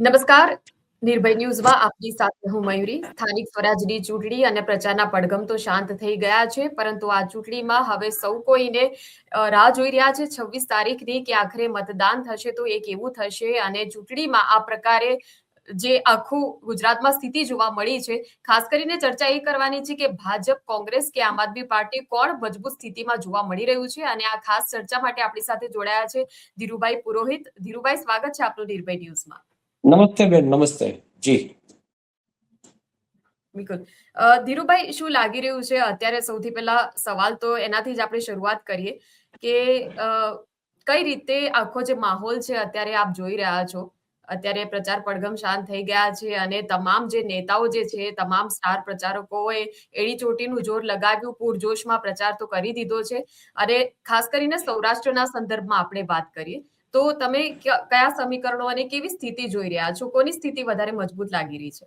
નમસ્કાર. નિર્ભય ન્યૂઝમાં આપની સાથે હું મયુરી. સ્થાનિક સ્વરાજની ચૂંટણી અને પ્રચારના પડઘમ તો શાંત થઈ ગયા છે, પરંતુ આ ચૂંટણીમાં હવે સૌ કોઈને રાહ જોઈ રહ્યા છે 26 તારીખની કે આખરે મતદાન થશે તો એ કેવું થશે અને ચૂંટણીમાં આ પ્રકારે જે આખું ગુજરાતમાં સ્થિતિ જોવા મળી છે. ખાસ કરીને ચર્ચા એ કરવાની છે કે ભાજપ, કોંગ્રેસ કે આમ આદમી પાર્ટી કોણ મજબૂત સ્થિતિમાં જોવા મળી રહ્યું છે અને આ ખાસ ચર્ચા માટે આપણી સાથે જોડાયા છે ધીરુભાઈ પુરોહિત. ધીરુભાઈ, સ્વાગત છે આપનું નિર્ભય ન્યૂઝમાં. નમસ્તે બેન, નમસ્તે જી. બિલકુલ. ધીરુભાઈ, શું લાગી રહ્યું છે અત્યારે? સૌથી પહેલા સવાલ તો એનાથી જ આપણે શરૂઆત કરીએ કે કઈ રીતે આખો જે માહોલ છે અત્યારે આપ જોઈ રહ્યા છો. અત્યારે પ્રચાર પડઘમ શાંત થઈ ગયા છે અને તમામ જે નેતાઓ જે છે, તમામ સ્ટાર પ્રચારકોએ એડી ચોટીનું જોર લગાવ્યું, પૂરજોશમાં પ્રચાર તો કરી દીધો છે. અને ખાસ કરીને સૌરાષ્ટ્રના સંદર્ભમાં આપણે વાત કરીએ તો તમે કયા સમીકરણો અને કેવી સ્થિતિ જોઈ રહ્યા છો? કોની સ્થિતિ વધારે મજબૂત લાગી રહી છે?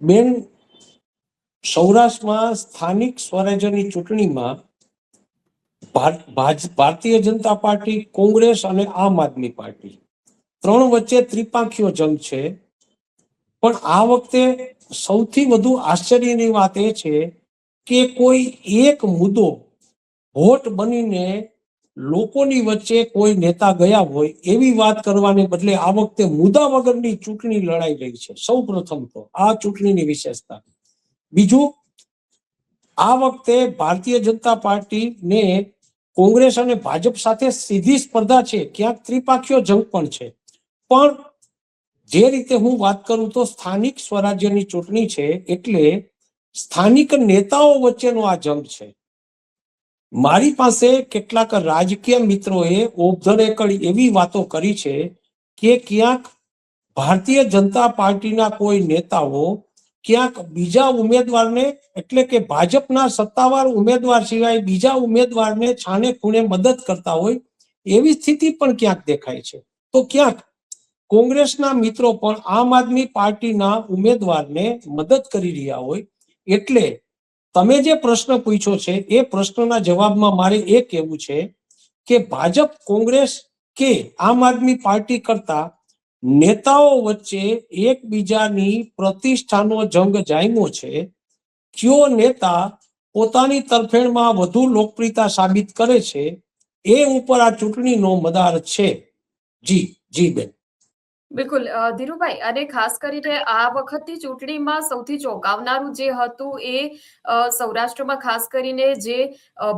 બેન, સૌરાષ્ટ્રમાં સ્થાનિક સ્વરાજ્યની ચૂંટણીમાં ભારતીય જનતા પાર્ટી, કોંગ્રેસ અને આમ આદમી પાર્ટી ત્રણ વચ્ચે ત્રિપાંખીયો જંગ છે. પણ આ વખતે સૌથી વધુ આશ્ચર્યની વાત એ છે કે કોઈ એક મુદ્દો હોટ બનીને લોકોની વચ્ચે કોઈ નેતા ગયા હોય એવી વાત કરવાને બદલે આ વખતે મુદ્દા વગરની ચૂંટણી લડાઈ રહી છે. સૌ પ્રથમ તો આ ચૂંટણીની વિશેષતા. બીજું, આ વખતે ભારતીય જનતા પાર્ટીને કોંગ્રેસ અને ભાજપ સાથે સીધી સ્પર્ધા છે, ક્યાંક ત્રિપાંખીયો જંગ પણ છે. પણ જે રીતે હું વાત કરું તો સ્થાનિક સ્વરાજ્યની ચૂંટણી છે એટલે સ્થાનિક નેતાઓ વચ્ચેનો આ જંગ છે. મારી પાસે કેટલાક રાજકીય મિત્રોએ ઓભધડેકડ એવી વાતો કરી છે કે ક્યાંક ભારતીય જનતા પાર્ટીના કોઈ નેતાઓ ક્યાંક બીજા ઉમેદવારને, એટલે કે ભાજપના સત્તાવાર ઉમેદવાર સિવાય બીજા ઉમેદવારને છાને ખૂણે મદદ કરતા હોય એવી સ્થિતિ પણ ક્યાંક દેખાય છે. તો ક્યાંક કોંગ્રેસના મિત્રો પણ આમ આદમી પાર્ટીના ઉમેદવારને મદદ કરી રહ્યા હોય. એટલે તમે જે પ્રશ્ન પૂછ્યો છે એ પ્રશ્નના જવાબમાં મારે એ કહેવું છે કે ભાજપ, કોંગ્રેસ કે આમ આદમી પાર્ટી કરતા નેતાઓ વચ્ચે એકબીજાની પ્રતિષ્ઠાનો જંગ જામ્યો છે. કયો નેતા પોતાની તરફેણમાં વધુ લોકપ્રિયતા સાબિત કરે છે એ ઉપર આ ચૂંટણીનો મદાર છે. જી જી બેન. બિલકુલ. ધીરુભાઈ, અને ખાસ કરીને આ વખતની ચૂંટણીમાં સૌથી ચોંકાવનારું જે હતું એ સૌરાષ્ટ્રમાં ખાસ કરીને જે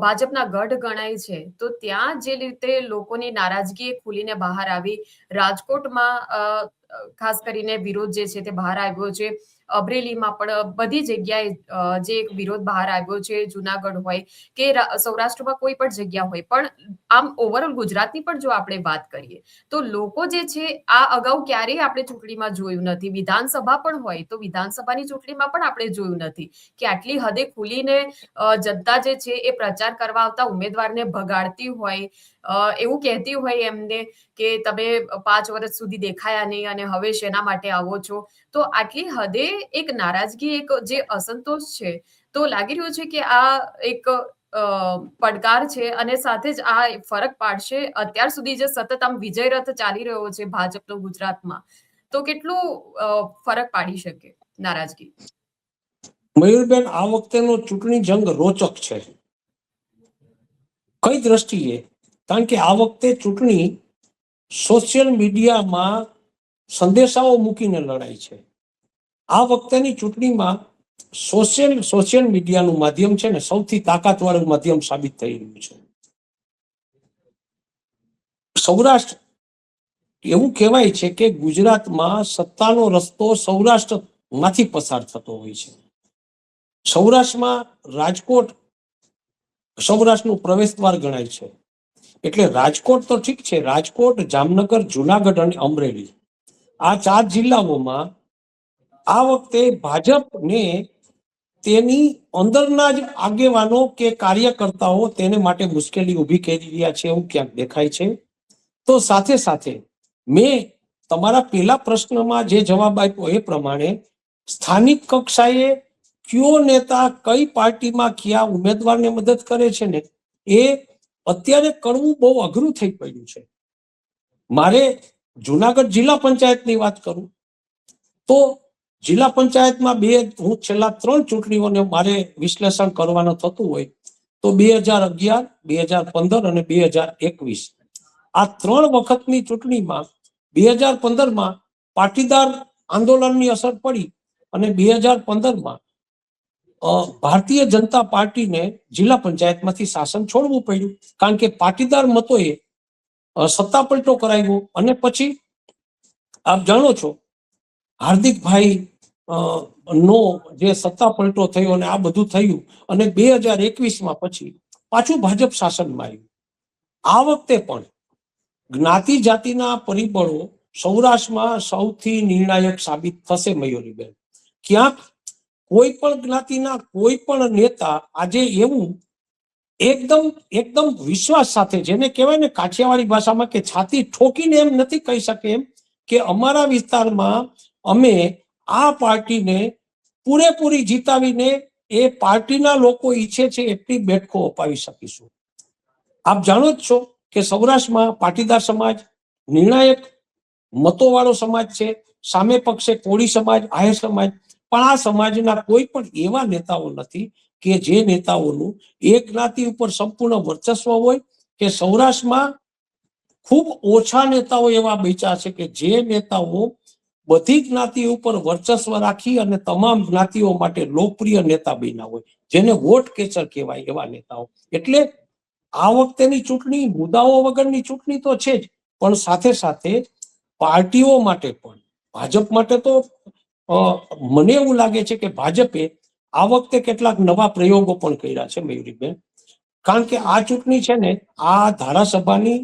ભાજપના ગઢ ગણાય છે, તો ત્યાં જે રીતે લોકોની નારાજગી ખુલીને બહાર આવી. રાજકોટમાં ખાસ કરીને વિરોધ જે છે તે બહાર આવ્યો છે. અમરેલીમાં પણ બધી જગ્યાએ જે એક વિરોધ બહાર આવ્યો છે, જુનાગઢ હોય કે સૌરાષ્ટ્રમાં કોઈ પણ જગ્યા હોય. પણ આમ ઓવરઓલ ગુજરાતની પણ જો આપણે વાત કરીએ તો લોકો જે છે આ અગાઉ ક્યારેય આપણે ચૂંટણીમાં જોયું નથી. વિધાનસભા પણ હોય તો વિધાનસભાની ચૂંટણીમાં પણ આપણે જોયું નથી કે આટલી હદે ખુલીને જનતા જે છે એ પ્રચાર કરવા આવતા ઉમેદવારને ભગાડતી હોય, એવું કહેતી હોય એમને કે તમે 5 વર્ષ સુધી દેખાયા નહીં અને હવે શેના માટે આવો છો. તો આટલી હદે એક નારાજગી, એક જે અસંતોષ છે, તો લાગી રહ્યું છે કે આ એક પડકાર છે અને સાથે જ આ ફરક પાડશે. અત્યાર સુધી જે સતત આમ વિજય રથ ચાલી રહ્યો છે ભાજપનો ગુજરાતમાં, તો કેટલું ફરક પાડી શકે નારાજગી? મયુરબેન, આ વખતેનો ચૂંટણી જંગ રોચક છે. કઈ દ્રષ્ટિએ? કારણ કે આ વખતે ચૂંટણી સોશિયલ મીડિયામાં સંદેશાઓ મૂકીને લડાય છે. આ વખતેની ચૂંટણીમાં સોશિયલ મીડિયાનું માધ્યમ છે ને સૌથી તાકાતવાળું માધ્યમ સાબિત થઈ રહ્યું છે. સૌરાષ્ટ્ર, એવું કહેવાય છે કે ગુજરાતમાં સત્તાનો રસ્તો સૌરાષ્ટ્રમાંથી પસાર થતો હોય છે. સૌરાષ્ટ્રમાં રાજકોટ સૌરાષ્ટ્રનું પ્રવેશ દ્વાર ગણાય છે. એટલે રાજકોટ તો ઠીક છે, રાજકોટ, જામનગર, જુનાગઢ અને અમરેલી, આ 4 જિલ્લાઓમાં આ વખતે ભાજપને તેની અંદરના જ આગેવાનો કે કાર્યકર્તાઓ તેને માટે મુશ્કેલી ઊભી કરી રહ્યા છે એવું ક્યાંક દેખાય છે. તો સાથે સાથે મેં તમારા પહેલા પ્રશ્નમાં જે જવાબ આપ્યો એ પ્રમાણે સ્થાનિક કક્ષાએ કયો નેતા કઈ પાર્ટીમાં કયા ઉમેદવારને મદદ કરે છે ને એ અત્યારે કરવું બહુ અઘરું થઈ પડ્યું છે. મારે જુનાગઢ જિલ્લા પંચાયતની વાત કરું તો જિલ્લા પંચાયતમાં હું છેલ્લા 3 ચૂંટણીઓને મારે વિશ્લેષણ કરવાનું થતું હોય તો 2011, 2015 અને 2021 આ 3 વખતની ચૂંટણીમાં 2015માં પાટીદાર આંદોલનની અસર પડી અને 2015માં ભારતીય જનતા પાર્ટીને જિલ્લા પંચાયતમાંથી શાસન છોડવું પડ્યું, કારણ કે પાટીદાર મતોએ સત્તા પલટો કરાવ્યો અને પછી આપ જાણો છો હાર્દિકભાઈ નો જે સત્તા પલટો થયો અને આ બધું થયું અને 2021માં પછી પાછું ભાજપ શાસનમાં આવ્યું. આ વખતે પણ જ્ઞાતિ જાતિના પરિબળો સૌરાષ્ટ્રમાં સૌથી નિર્ણાયક સાબિત થશે. મયુરીબેન, ક્યાંક કોઈ પણ જ્ઞાતિના કોઈ પણ નેતા આજે એવું એકદમ વિશ્વાસ સાથે, જેને કહેવાય ને કાઠિયાવાડી ભાષામાં કે છાતી ઠોકીને એમ નથી કહી શકે એમ કે અમારા વિસ્તારમાં અમે આ પાર્ટીને પૂરેપૂરી જીતાવીને એ પાર્ટીના લોકો ઈચ્છે છે એટલી બેઠકો અપાવી શકીશું. આપ જાણો જ છો કે સૌરાષ્ટ્રમાં પાટીદાર સમાજ નિર્ણાયક મતોવાળો સમાજ છે, સામે પક્ષે કોળી સમાજ, આહિર સમાજ, પણ આ સમાજના કોઈ પણ એવા નેતાઓ નથી કે જે નેતાઓનું એક જ્ઞાતિ ઉપર સંપૂર્ણ વર્ચસ્વ હોય, કે સૌરાષ્ટ્રમાં ખૂબ ઓછા નેતાઓ એવા બચ્યા છે કે જે નેતાઓ બધી જ્ઞાતિ ઉપર વર્ચસ્વ રાખી અને તમામ જ્ઞાતિઓ માટે લોકપ્રિય નેતા બન્યા હોય, જેને વોટ કેચર કહેવાય એવા નેતાઓ. એટલે આ વખતેની ચૂંટણી મુદ્દાઓ વગરની ચૂંટણી તો છે જ, પણ સાથે સાથે પાર્ટીઓ માટે પણ, ભાજપ માટે તો મને એવું લાગે છે કે ભાજપે આ વખતે કેટલાક નવા પ્રયોગો પણ કર્યા છે મયુરીબેન, કારણ કે આ ચૂંટણી છે ને આ ધારાસભાની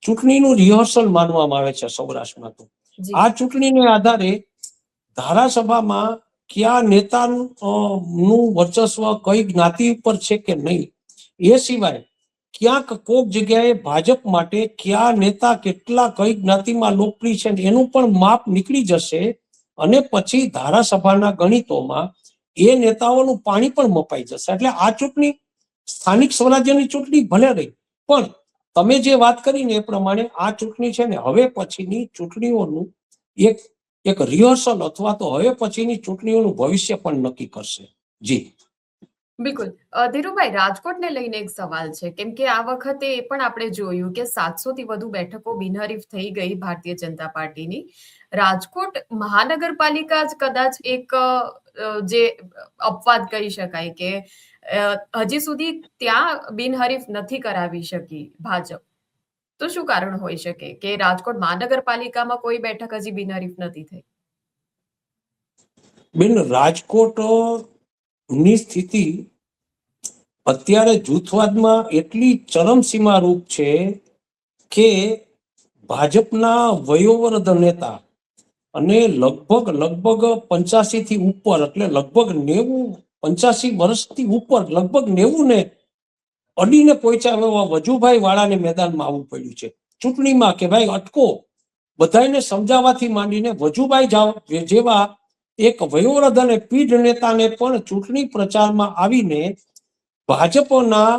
ચૂંટણીનું રિહર્સલ માનવામાં આવે છે સૌરાષ્ટ્રમાં. તો આ ચૂંટણીને આધારે ધારાસભામાં કયા નેતાનું વર્ચસ્વ કઈ જ્ઞાતિ ઉપર છે કે નહીં, એ સિવાય ક્યાંક કોક જગ્યાએ ભાજપ માટે કયા નેતા કેટલા કઈ જ્ઞાતિમાં લોકપ્રિય છે એનું પણ માપ નીકળી જશે અને પછી ધારાસભાના ગણિતોમાં એ નેતાઓનું પાણી પણ મપાઈ જશે. એટલે આ ચૂંટણી સ્થાનિક સ્વરાજ્યની ચૂંટણી ભલે રહી, પણ તમે જે વાત કરીને એ પ્રમાણે આ ચૂંટણી છે ને હવે પછીની ચૂંટણીઓનું એક રિહર્સલ અથવા તો હવે પછીની ચૂંટણીઓનું ભવિષ્ય પણ નક્કી કરશે. જી બિલકુલ. ધીરુભાઈ, રાજકોટને લઈને એક સવાલ છે, કેમ કે આ વખતે એ પણ આપણે જોયું કે 700 થી વધુ બેઠકો બિનહરીફ થઈ ગઈ ભારતીય જનતા પાર્ટીની. રાજકોટ મહાનગરપાલિકા જ કદાચ એક જે અપવાદ કહી શકાય કે હજી સુધી ત્યાં બિનહરીફ નથી કરાવી શકી ભાજપ. તો શું કારણ હોઈ શકે કે રાજકોટ મહાનગરપાલિકામાં કોઈ બેઠક હજી બિનહરીફ નથી થઈ? બેન, રાજકોટ ની સ્થિતિ અત્યારે જૂથવાદમાં એટલી ચરમસીમા રૂપ છે કે ભાજપના વયોવૃદ્ધ નેતા અને લગભગ 85 થી ઉપર, એટલે લગભગ 85 વર્ષથી ઉપર, લગભગ 90 ને અડીને પહોંચ્યા એવા વજુભાઈ વાળાને મેદાનમાં આવવું પડ્યું છે ચૂંટણીમાં કે ભાઈ અટકો. બધાને સમજાવવાથી માંડીને વજુભાઈ જેવા એક વયોવૃદ્ધ અને પીઢ નેતાને પણ ચૂંટણી પ્રચારમાં આવીને ભાજપના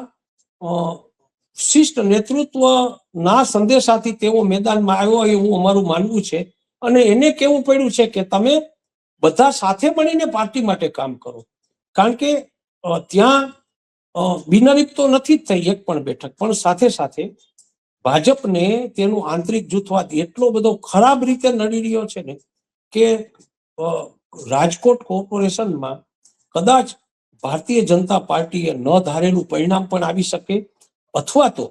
શિષ્ટ નેતૃત્વના સંદેશાથી તેઓ મેદાનમાં આવ્યો એવું અમારું માનવું છે. અને એને કેવું પડ્યું છે કે તમે બધા સાથે મળીને પાર્ટી માટે કામ કરો, કારણ કે ત્યાં બિનહરીફ તો નથી જ થઈ એક પણ બેઠક, પણ સાથે સાથે ભાજપને તેનું આંતરિક જૂથવાદ એટલો બધો ખરાબ રીતે નડી રહ્યો છે ને કે રાજકોટ કોર્પોરેશનમાં કદાચ ભારતીય જનતા પાર્ટીએ ન ધારેલું પરિણામ પણ આવી શકે, અથવા તો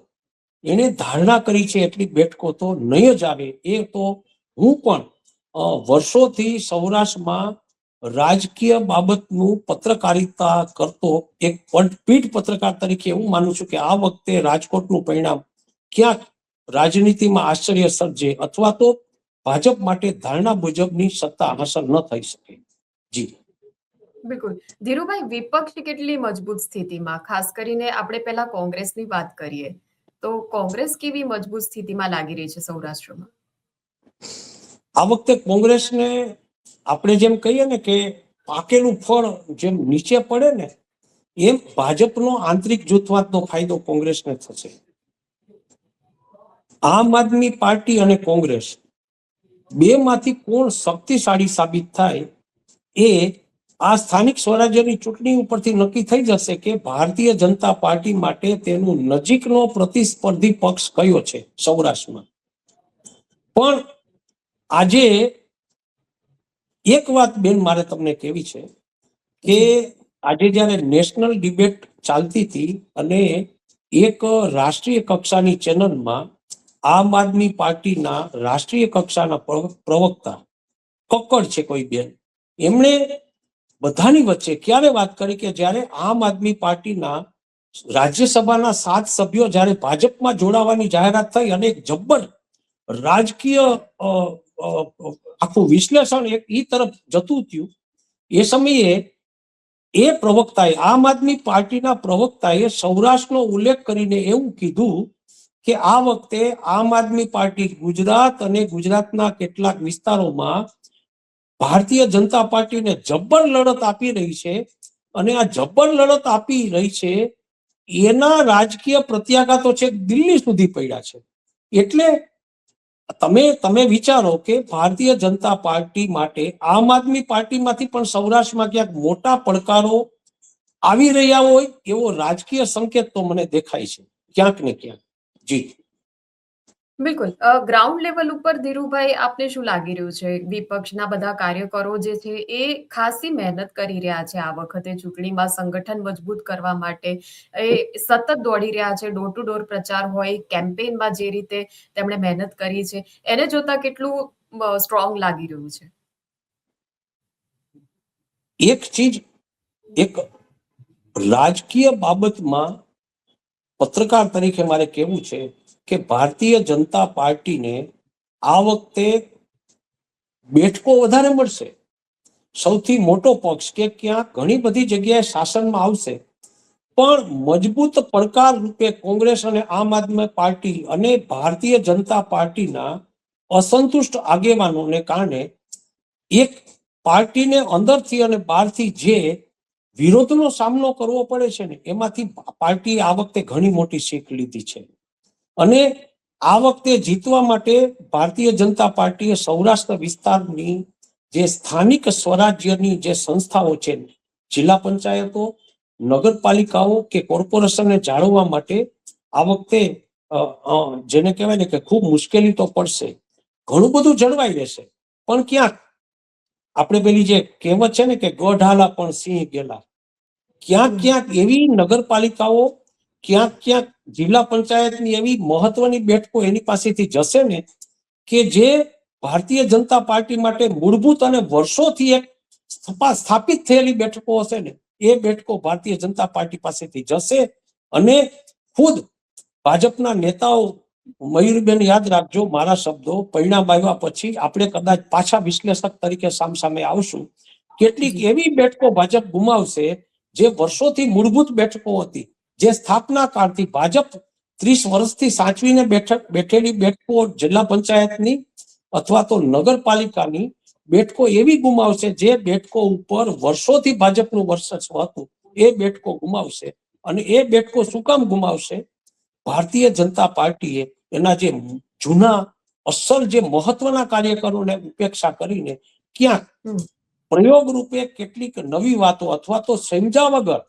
એને ધારણા કરી છે એટલી બેઠકો તો નહીં જ આવે. એ તો હું પણ વર્ષોથી સૌરાષ્ટ્રમાં રાજકીય બાબતનું પત્રકારિતા કરતો એક પીઢ પત્રકાર તરીકે એવું માનું છું કે આ વખતે રાજકોટનું પરિણામ ક્યાંક રાજનીતિમાં આશ્ચર્ય સર્જે અથવા તો ભાજપ માટે ધારણા મુજબની સત્તા હાંસલ ન થઈ શકે. જી બિલકુલ. ધીરુભાઈ, વિપક્ષ કેટલી મજબૂત સ્થિતિમાં, ખાસ કરીને આપણે પહેલા કોંગ્રેસની વાત કરીએ તો કોંગ્રેસ કેવી મજબૂત સ્થિતિમાં લાગી રહી છે સૌરાષ્ટ્રમાં? આ વખતે કોંગ્રેસને આપણે જેમ કહીએ ને કે પાકેલું ફળ જેમ નીચે પડે ને એમ ભાજપનો આંતરિક જૂથવાદનો ફાયદો કોંગ્રેસને થશે. આમ આદમી પાર્ટી અને કોંગ્રેસ બેમાંથી કોણ શક્તિશાળી સાબિત થાય એ આ સ્થાનિક સ્વરાજ્યની ચૂંટણી ઉપરથી નક્કી થઈ જશે કે ભારતીય જનતા પાર્ટી માટે તેનું નજીકનો પ્રતિસ્પર્ધી પક્ષ કયો છે સૌરાષ્ટ્રમાં. પણ આજે એક વાત બેન મારે તમને કહેવી છે કે આજે જ્યારે નેશનલ ડિબેટ ચાલતી હતી અને એક રાષ્ટ્રીય કક્ષાની ચેનલમાં આમ આદમી પાર્ટીના રાષ્ટ્રીય કક્ષાના પ્રવક્તા કક્કડ છે કોઈ બેન, એમણે બધાની વચ્ચે ક્યારે વાત કરી કે જ્યારે આમ આદમી પાર્ટીના રાજ્યસભાના 7 સભ્યો જ્યારે ભાજપમાં જોડાવાની જાહેરાત થઈ અને એક જબ્બર રાજકીય આખું વિશ્લેષણ એક ઈ તરફ જતું થયું, એ સમયે એ પ્રવક્તાએ આમ આદમી પાર્ટીના પ્રવક્તાએ સૌરાષ્ટ્રનો ઉલ્લેખ કરીને એવું કીધું કે આ વખતે આમ આદમી પાર્ટી ગુજરાત અને ગુજરાતના કેટલાક વિસ્તારોમાં ભારતીય જનતા પાર્ટીને જબ્બર લડત આપી રહી છે અને આ જબ્બર લડત આપી રહી છે એના રાજકીય પ્રત્યાઘાતો છે દિલ્હી સુધી પડ્યા છે. એટલે તમે વિચારો કે ભારતીય જનતા પાર્ટી માટે આમ આદમી પાર્ટીમાંથી પણ સૌરાષ્ટ્રમાં ક્યાંક મોટા પડકારો આવી રહ્યા હોય એવો રાજકીય સંકેત તો મને દેખાય છે ક્યાંક ને ક્યાંક. જી બિલકુલ. ગ્રાઉન્ડ લેવલ ઉપર ધીરુભાઈ આપને શું લાગી રહ્યું છે? વિપક્ષના બધા કાર્યકરો જે છે એ ખાસી મહેનત કરી રહ્યા છે આ વખતે ચૂંટણીમાં સંગઠન મજબૂત કરવા માટે. એ સતત દોડી રહ્યા છે, ડોર ટુ ડોર પ્રચાર હોય, કેમ્પેઇનમાં જે રીતે તેમણે મહેનત કરી છે એને જોતા કેટલું સ્ટ્રોંગ લાગી રહ્યું છે? એક ચીજ, એક રાજકીય બાબતમાં પત્રકાર તરીકે મારે કહેવું છે કે ભારતીય જનતા પાર્ટીને આ વખતે બેઠકો વધારે મળશે. સૌથી મોટો પક્ષ કે ક્યાં ઘણી બધી જગ્યાએ શાસનમાં આવશે, પણ મજબૂત પડકાર રૂપે કોંગ્રેસ અને આમ આદમી પાર્ટી અને ભારતીય જનતા પાર્ટીના અસંતુષ્ટ આગેવાનોને કારણે એક પાર્ટીને અંદરથી અને બહારથી જે વિરોધનો સામનો કરવો પડે છે ને એમાંથી પાર્ટીએ આ વખતે ઘણી મોટી શીખ લીધી છે. અને આ વખતે જીતવા માટે ભારતીય જનતા પાર્ટીએ સૌરાષ્ટ્ર વિસ્તારની જે સ્થાનિક સ્વરાજ્યની જે સંસ્થાઓ છે, જિલ્લા પંચાયતો, નગરપાલિકાઓ કે કોર્પોરેશનને જાળવવા માટે આ વખતે જેને કહેવાય ને કે ખૂબ મુશ્કેલી તો પડશે. ઘણું બધું જળવાઈ રહેશે, પણ ક્યાંક આપણે પેલી જે કહેવત છે ને કે ગઢ હાલા પણ સિંહ ગેલા, ક્યાંક એવી નગરપાલિકાઓ, ક્યાંક જિલ્લા પંચાયતની એવી મહત્વની બેઠકો એની પાસેથી જશે ને કે જે ભારતીય જનતા પાર્ટી માટે મૂળભૂત અને વર્ષોથી એક સ્થાપિત થયેલી બેઠકો હશે ને એ બેઠકો ભારતીય જનતા પાર્ટી પાસેથી જશે. અને ખુદ ભાજપના નેતાઓ, મયુરબેન યાદ રાખજો મારા શબ્દો, પરિણામ આવ્યા પછી આપણે કદાચ પાછા વિશ્લેષક તરીકે સામસામે આવશું. કેટલીક એવી બેઠકો ભાજપ ગુમાવશે જે વર્ષોથી મૂળભૂત બેઠકો હતી, જે સ્થાપના કાળથી ભાજપ 30 વર્ષથી સાચવીને બેઠેલી બેઠકો, જિલ્લા પંચાયતની અથવા તો નગરપાલિકાની બેઠકો એવી ગુમાવશે જે બેઠકો ઉપર વર્ષોથી ભાજપનું વર્ચસ્વ હતું એ બેઠકો ગુમાવશે. અને એ બેઠકો શું કામ ગુમાવશે? ભારતીય જનતા પાર્ટીએ એના જે જૂના અસલ જે મહત્વના કાર્યકરોને ઉપેક્ષા કરીને ક્યાંક પ્રયોગ રૂપે કેટલીક નવી વાતો અથવા તો સમજ્યા વગર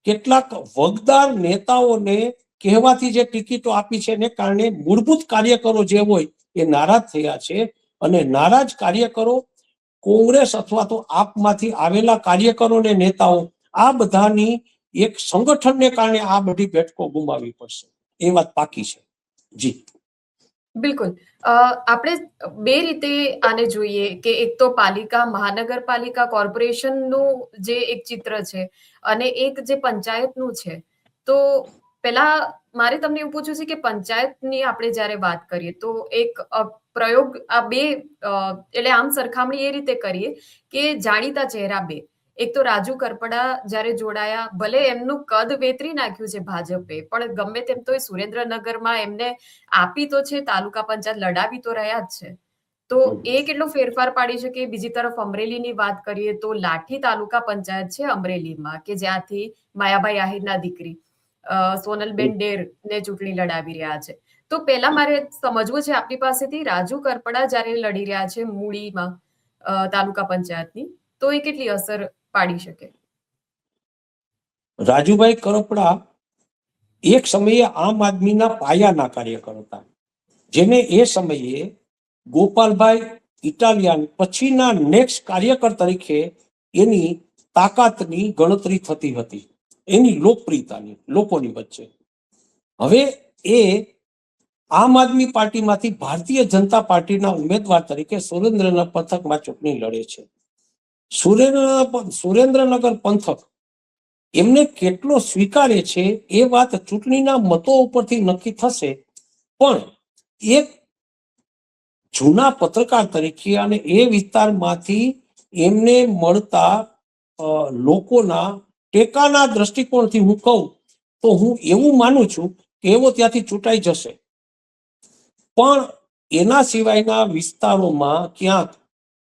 કેટલાક વગદાર નેતાઓને કહેવાથી જે ટિકિટો આપી છે એને કારણે મૂળભૂત કાર્યકરો જે હોય એ નારાજ થયા છે. અને નારાજ કાર્યકરો, કોંગ્રેસ અથવા તો આપમાંથી આવેલા કાર્યકરો ને નેતાઓ, આ બધાની એક સંગઠનને કારણે આ બધી બેઠકો ગુમાવવી પડશે, એ વાત પાકી છે. જી બિલકુલ. આપણે બે રીતે આને જોઈએ કે એક તો પાલિકા, મહાનગરપાલિકા, કોર્પોરેશનનું જે એક ચિત્ર છે અને એક જે પંચાયતનું છે. તો પહેલા મારે તમને એવું પૂછવું છે કે પંચાયતની આપણે જ્યારે વાત કરીએ તો એક પ્રયોગ આ બે એટલે આમ સરખામણી એ રીતે કરીએ કે જાણીતા ચહેરા બે. એક તો રાજુ કરપડા જ્યારે જોડાયા, ભલે એમનું કદ વેતરી નાખ્યું છે ભાજપે, પણ ગમે તેમ તો સુરેન્દ્રનગરમાં એમને આપી તો છે, તાલુકા પંચાયત લડાવી તો રહ્યા જ છે. તો એ કેટલો ફેરફાર પાડી શકે? બીજી તરફ અમરેલીની વાત કરીએ તો લાઠી તાલુકા પંચાયત છે અમરેલીમાં, કે જ્યાંથી માયાભાઈ આહિરના દીકરી સોનલબેન ડેર ને ચૂંટણી લડાવી રહ્યા છે. તો પહેલા મારે સમજવું છે આપની પાસેથી, રાજુ કરપડા જ્યારે લડી રહ્યા છે મૂળીમાં તાલુકા પંચાયતની, તો એ કેટલી અસર પાડી શકે? રાજુભાઈ કરપડા એક સમયે આમ આદમીના પાયાના કાર્યકર હતા, જેને એ સમયે ગોપાલભાઈ ઇટાલિયન પછીના નેક્સ્ટ કાર્યકર તરીકે એની તાકાતની ગણતરી થતી હતી, એની લોકપ્રિયતાની લોકોની વચ્ચે. હવે એ આમ આદમી પાર્ટીમાંથી ભારતીય જનતા પાર્ટીના ઉમેદવાર તરીકે સુરેન્દ્રનગર પંથકમાં ચૂંટણી લડે છે. સુરેન્દ્રનગર પંથક એમને કેટલો સ્વીકારે છે એ વાત ચૂંટણીના મતો ઉપરથી નક્કી થશે, પણ એક જૂના પત્રકાર તરીકે અને એ વિસ્તારમાંથી એમને મળતા લોકોના ટેકાના દ્રષ્ટિકોણથી હું કહું તો હું એવું માનું છું કે એવો ત્યાંથી ચૂંટાઈ જશે. પણ એના સિવાયના વિસ્તારોમાં ક્યાંક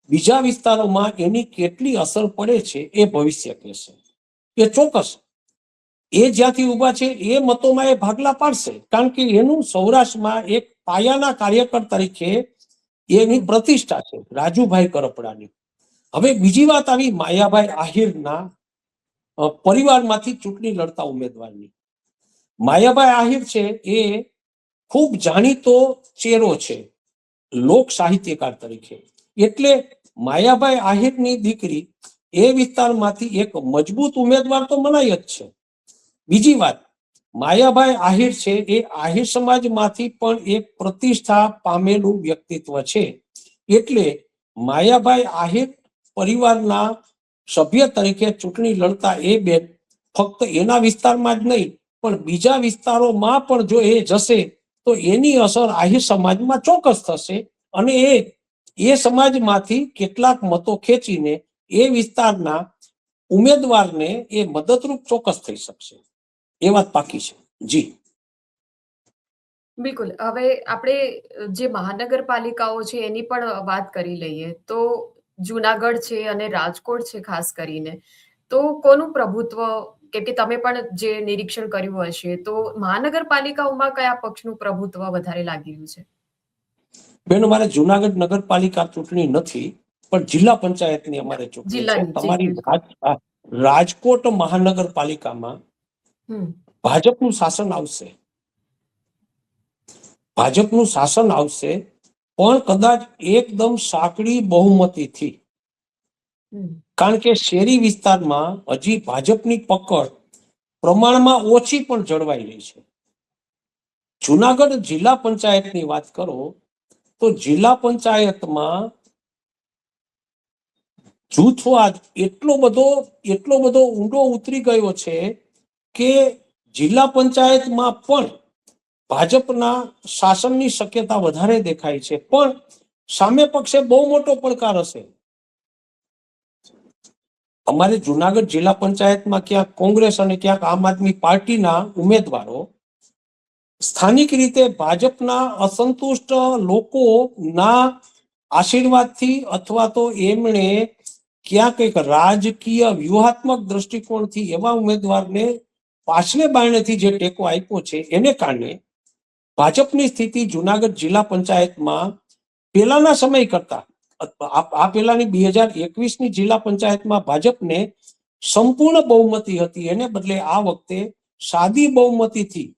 બીજા વિસ્તારોમાં એની કેટલી અસર પડે છે એ ભવિષ્ય કહેશે. એ ચોક્કસ એ જ્યાંથી ઊભા છે એ મતોમાં એ ભાગલા પાડશે, કારણ કે એનું સૌરાષ્ટ્રમાં એક પાયાના કાર્યકર તરીકે એની પ્રતિષ્ઠા છે રાજુભાઈ કરપડાની. હવે બીજી વાત આવી માયાભાઈ આહિરના પરિવારમાંથી ચૂંટણી લડતા ઉમેદવારની. માયાભાઈ આહિર છે એ ખૂબ જાણીતો ચહેરો છે લોક સાહિત્યકાર તરીકે, એટલે માયાભાઈ આહિરની દીકરી એ વિસ્તારમાંથી એક મજબૂત ઉમેદવાર તો મનાય જ છે. બીજી વાત, માયાભાઈ આહિર છે એ આહિર સમાજમાંથી પણ એક પ્રતિષ્ઠા પામેલું વ્યક્તિત્વ છે, એટલે માયાભાઈ આહિર પરિવારના સભ્ય તરીકે ચૂંટણી લડતા એ બેન ફક્ત એના વિસ્તારમાં જ નહીં પણ બીજા વિસ્તારોમાં પણ જો એ જશે તો એની અસર આહિર સમાજમાં ચોક્કસ થશે, અને એ સમાજમાંથી કેટલાક મતો ખેંચીને એ વિસ્તારના ઉમેદવારને એ મદદરૂપ ચોક્કસ થઈ શકશે. એ વાત પાકી છે. જી બિલકુલ. હવે આપણે જે મહાનગરપાલિકાઓ છે એની પણ વાત કરી લઈએ, તો જુનાગઢ છે અને રાજકોટ છે ખાસ કરીને, તો કોનું પ્રભુત્વ, કેમ કે તમે પણ જે નિરીક્ષણ કર્યું હશે, તો મહાનગરપાલિકાઓમાં કયા પક્ષનું પ્રભુત્વ વધારે લાગી રહ્યું છે? બેન, અમારે જુનાગઢ નગરપાલિકા ચૂંટણી નથી, પણ જિલ્લા પંચાયતની અમારે ચૂંટણી છે. જિલ્લાની, જી, તમારી બિલકુલ. રાજકોટ મહાનગરપાલિકામાં ભાજપનું શાસન આવશે, ભાજપનું શાસન આવશે, પણ કદાચ એકદમ સાંકડી બહુમતીથી, કારણ કે શહેરી વિસ્તારમાં હજી ભાજપની પકડ પ્રમાણમાં ઓછી પણ જળવાઈ રહી છે. જુનાગઢ જિલ્લા પંચાયતની વાત કરો તો જિલ્લા પંચાયતમાં જૂથવાદ એટલો બધો ઊંડો ઉતરી ગયો છે કે જિલ્લા પંચાયતમાં પણ ભાજપના શાસનની શક્યતા વધારે દેખાય છે, પણ સામે પક્ષે બહુ મોટો પડકાર હશે. અમારે જુનાગઢ જિલ્લા પંચાયતમાં ક્યાંક કોંગ્રેસ અને ક્યાંક આમ આદમી પાર્ટીના ઉમેદવારો સ્થાનિક રીતે ભાજપના અસંતુષ્ટ લોકોના આશીર્વાદથી અથવા તો એમણે ક્યાંક એક રાજકીય વ્યૂહાત્મક દ્રષ્ટિકોણથી એવા ઉમેદવારને પાછલે બારણેથી જે ટેકો આપ્યો છે, એને કારણે ભાજપની સ્થિતિ જુનાગઢ જિલ્લા પંચાયતમાં પહેલાના સમય કરતા આ પહેલાની 2021ની જિલ્લા પંચાયતમાં ભાજપને સંપૂર્ણ બહુમતી હતી, એને બદલે આ વખતે સાદી બહુમતીથી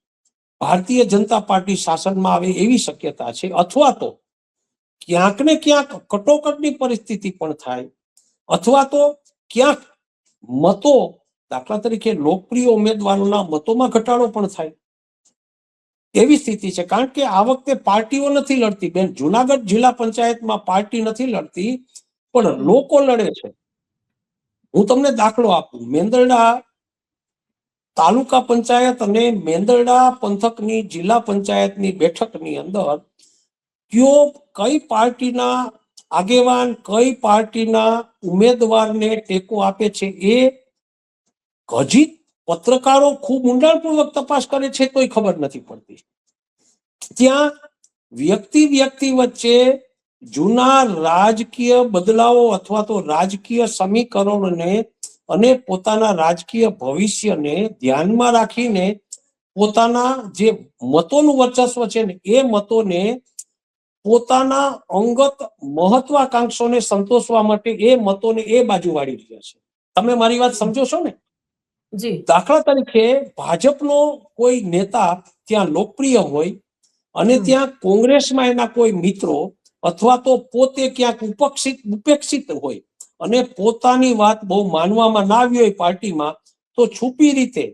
ભારતીય જનતા પાર્ટી શાસનમાં આવે એવી શક્યતા છે, અથવા તો ક્યાંક ને ક્યાંક કટોકટની પરિસ્થિતિ પણ થાય, અથવા તો ક્યાંક મતો, દાખલા તરીકે લોકપ્રિય ઉમેદવારોના મતોમાં ઘટાડો પણ થાય એવી સ્થિતિ છે. કારણ કે આ વખતે પાર્ટીઓ નથી લડતી બેન, જુનાગઢ જિલ્લા પંચાયતમાં પાર્ટી નથી લડતી, પણ લોકો લડે છે. હું તમને દાખલો આપું, મેંદરડા તાલુકા પંચાયત અને મેંદરડા પંથકની જિલ્લા પંચાયતની બેઠકની અંદર કઈ પાર્ટીના આગેવાન કઈ પાર્ટીના ઉમેદવારને ટેકો આપે છે એ હજી પત્રકારો ખૂબ ઊંડાણપૂર્વક તપાસ કરે છે તોય ખબર નથી પડતી. ત્યાં વ્યક્તિ વચ્ચે જૂના રાજકીય બદલાવો અથવા તો રાજકીય સમીકરણોને અને પોતાના રાજકીય ભવિષ્યને ધ્યાનમાં રાખીને પોતાના જે મતોનું વર્ચસ્વ છે ને એ મતોને પોતાના અંગત મહત્વાકાંક્ષોને સંતોષવા માટે એ મતોને એ બાજુ વાળી રહ્યા છે. તમે મારી વાત સમજો છો ને? જી દાખલા તરીકે ભાજપનો કોઈ નેતા ત્યાં લોકપ્રિય હોય અને હમ. ત્યાં કોંગ્રેસમાં એના કોઈ મિત્રો અથવા તો પોતે ક્યાંક ઉપેક્ષિત હોય અને પોતાની વાત બહુ માનવામાં ના આવી હોય પાર્ટીમાં, તો છુપી રીતે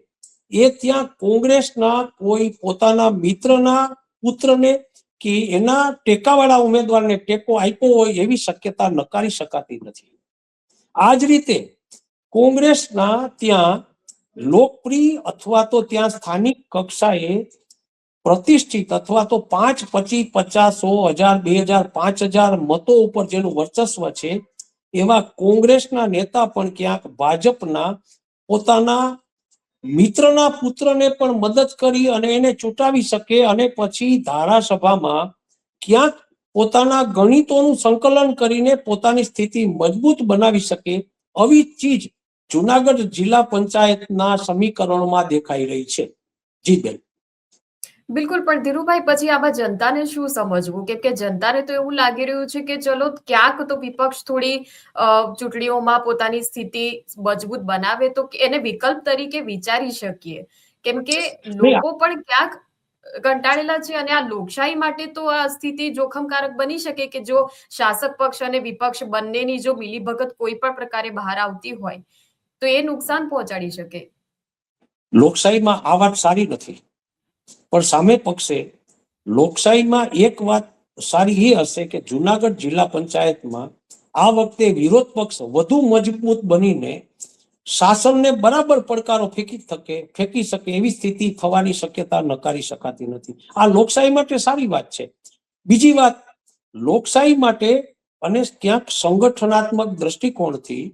એ ત્યાં કોંગ્રેસના કોઈ પોતાના મિત્રના પુત્રને કે એના ટેકાવાળા ઉમેદવારને ટેકો આપ્યો હોય એવી શક્યતા નકારી શકાતી નથી. આ જ રીતે કોંગ્રેસના ત્યાં લોકપ્રિય અથવા તો ત્યાં સ્થાનિક કક્ષાએ પ્રતિષ્ઠિત અથવા તો 5, 25, 50, 100, 1000, 2000, 5000 મતો ઉપર જેનું વર્ચસ્વ છે એવા કોંગ્રેસના નેતા પણ ક્યાંક ભાજપના પોતાના મિત્રના પુત્રને પણ મદદ કરી અને એને ચૂંટાવી શકે અને પછી ધારાસભામાં ક્યાંક પોતાના ગણિતોનું સંકલન કરીને પોતાની સ્થિતિ મજબૂત બનાવી શકે, આવી ચીજ જુનાગઢ જિલ્લા પંચાયતના સમીકરણોમાં દેખાઈ રહી છે. જી બેન. બિલકુલ, પણ ધીરુભાઈ પછી આમાં જનતાને શું સમજવું? કેમ કે જનતાને તો એવું લાગી રહ્યું છે કે ચલો ક્યાંક તો વિપક્ષ થોડી ચૂંટણીઓમાં પોતાની સ્થિતિ મજબૂત બનાવે તો એને વિકલ્પ તરીકે વિચારી શકીએ. કેમ કે નહીં, લોકો પણ ક્યાંક કંટાળેલા છે અને આ લોકશાહી માટે તો આ સ્થિતિ જોખમકારક બની શકે કે જો શાસક પક્ષ અને વિપક્ષ બંનેની જો મિલીભગત કોઈ પણ પ્રકારે બહાર આવતી હોય તો એ નુકસાન પહોંચાડી શકે. લોકશાહીમાં આ વાત સારી નથી, પણ સામે પક્ષે લોકશાહીમાં એક વાત સારી એ હશે કે જુનાગઢ જિલ્લા પંચાયતમાં આ વખતે વિરોધ પક્ષ વધુ મજબૂત બનીને શાસનને બરાબર પડકારો ફેંકી શકે એવી સ્થિતિ થવાની શક્યતા નકારી શકાતી નથી. આ લોકશાહી માટે સારી વાત છે. બીજી વાત, લોકશાહી માટે અને ક્યાંક સંગઠનાત્મક દ્રષ્ટિકોણથી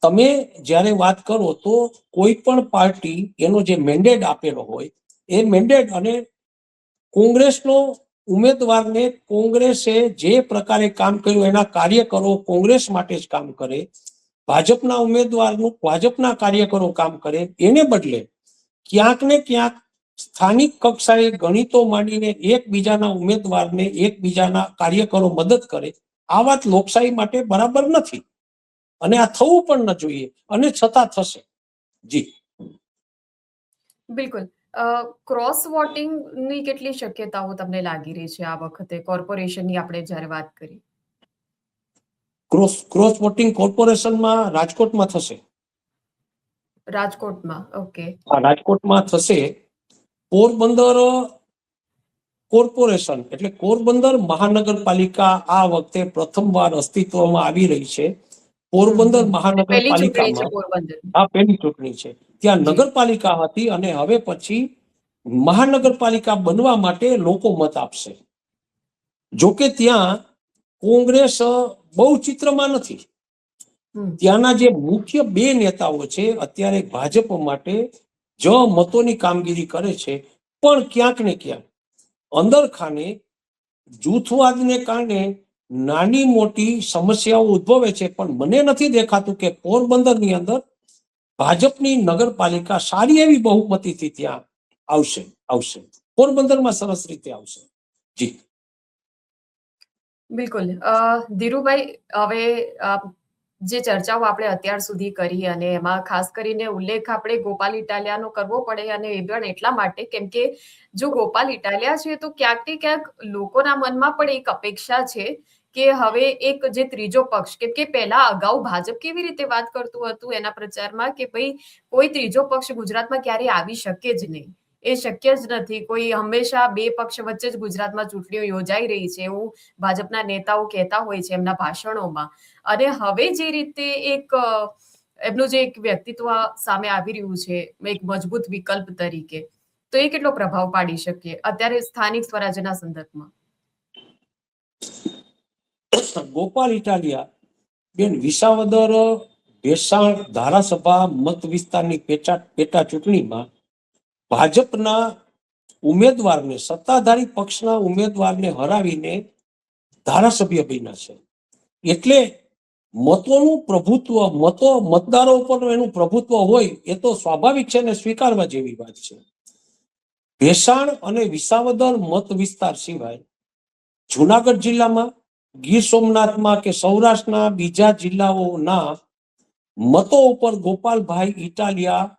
તમે જ્યારે વાત કરો તો કોઈ પણ પાર્ટી એનો જે મેન્ડેટ આપેલો હોય એ મેન્ડેટ અને કોંગ્રેસનો ઉમેદવારને કોંગ્રેસે જે પ્રકારે કામ કર્યું એના કાર્યકરો કોંગ્રેસ માટે જ કામ કરે, ભાજપના ઉમેદવારનું ભાજપના કાર્યકરો કામ કરે, એને બદલે ક્યાંક ને ક્યાંક સ્થાનિક કક્ષાએ ગણિતો માંડીને એકબીજાના ઉમેદવારને એકબીજાના કાર્યકરો મદદ કરે, આ વાત લોકશાહી માટે બરાબર નથી અને આ થવું પણ ન જોઈએ અને છતાં થશે. જી બિલકુલ. ક્રોસ વોટિંગની કેટલી શક્યતાઓ તમને લાગી રહી છે આ વખતે કોર્પોરેશનની આપણે જ્યારે વાત કરી? ક્રોસ વોટિંગ કોર્પોરેશનમાં રાજકોટમાં થશે. રાજકોટમાં ઓકે. આ રાજકોટમાં થશે. પોરબંદર કોર્પોરેશન એટલે પોરબંદર મહાનગરપાલિકા આ વખતે પ્રથમવાર અસ્તિત્વમાં આવી રહી છે. પોરબંદર પહેલી ચૂંટણી છે મહાનગરપાલિકામાં પોરબંદર. આ પહેલી ચૂંટણી છે. ત્યાં જી નગરપાલિકા હતી અને હવે પછી મહાનગરપાલિકા બનવા માટે લોકો મત આપશે. જોકે ત્યાં કોંગ્રેસ બહુ ચિત્રમાં નથી. ત્યાંના જે મુખ્ય બે નેતાઓ છે અત્યારે ભાજપ માટે જ મતોની કામગીરી કરે છે, પણ ક્યાંક ને ક્યાંક અંદર ખાને જૂથવાદને કારણે નાની મોટી સમસ્યાઓ ઉદ્ભવે છે. પણ મને નથી દેખાતું કે પોરબંદરની અંદર ભાજપની નગરપાલિકા સારી એવી બહુમતીથી ત્યાં આવશે. પોરબંદરમાં સરસ રીતે આવશે. જી બિલકુલ. ધીરુભાઈ, હવે જે ચર્ચાઓ આપણે અત્યાર સુધી કરી અને એમાં ખાસ કરીને ઉલ્લેખ આપણે ગોપાલ ઇટાલિયાનો કરવો પડે અને એ પણ એટલા માટે કેમ કે જો ગોપાલ ઇટાલિયા છે તો ક્યાંક ને ક્યાંક લોકોના મનમાં પણ એક અપેક્ષા છે કે હવે એક જે ત્રીજો પક્ષ, કેમ કે પહેલા અગાઉ ભાજપ કેવી રીતે વાત કરતું હતું એના પ્રચારમાં કે ભાઈ કોઈ ત્રીજો પક્ષ ગુજરાતમાં ક્યારે આવી શકે જ નહીં, એ શક્ય જ નથી. કોઈ હંમેશા બે પક્ષ વચ્ચે જ ગુજરાતમાં ચૂંટણીઓ યોજાઈ રહી છે એવું ભાજપના નેતાઓ કહેતા હોય છે એમના ભાષણોમાં. અને હવે જે રીતે એમનું જે એક વ્યક્તિત્વ સામે આવી રહ્યું છે એક મજબૂત વિકલ્પ તરીકે, તો એ કેટલો પ્રભાવ પાડી શકે અત્યારે સ્થાનિક સ્વરાજ્યના સંદર્ભમાં? ગોપાલ ઇટાલિયા બેન વિસાવદર ભેસાણ ધારાસભા મત વિસ્તારની પેટા ચૂંટણીમાં ભાજપના ઉમેદવારને સત્તાધારી પક્ષના ઉમેદવારને હરાવીને ધારાસભ્ય બન્યા છે. એટલે મતોનું પ્રભુત્વ, મતદારો ઉપર એનું પ્રભુત્વ હોય એ તો સ્વાભાવિક છે ને સ્વીકારવા જેવી વાત છે. ભેસાણ અને વિસાવદર મત વિસ્તાર સિવાય જુનાગઢ જિલ્લામાં, ગીર સોમનાથમાં કે સૌરાષ્ટ્રના બીજા જિલ્લાઓના મતો ઉપર ગોપાલભાઈ ઇટાલિયા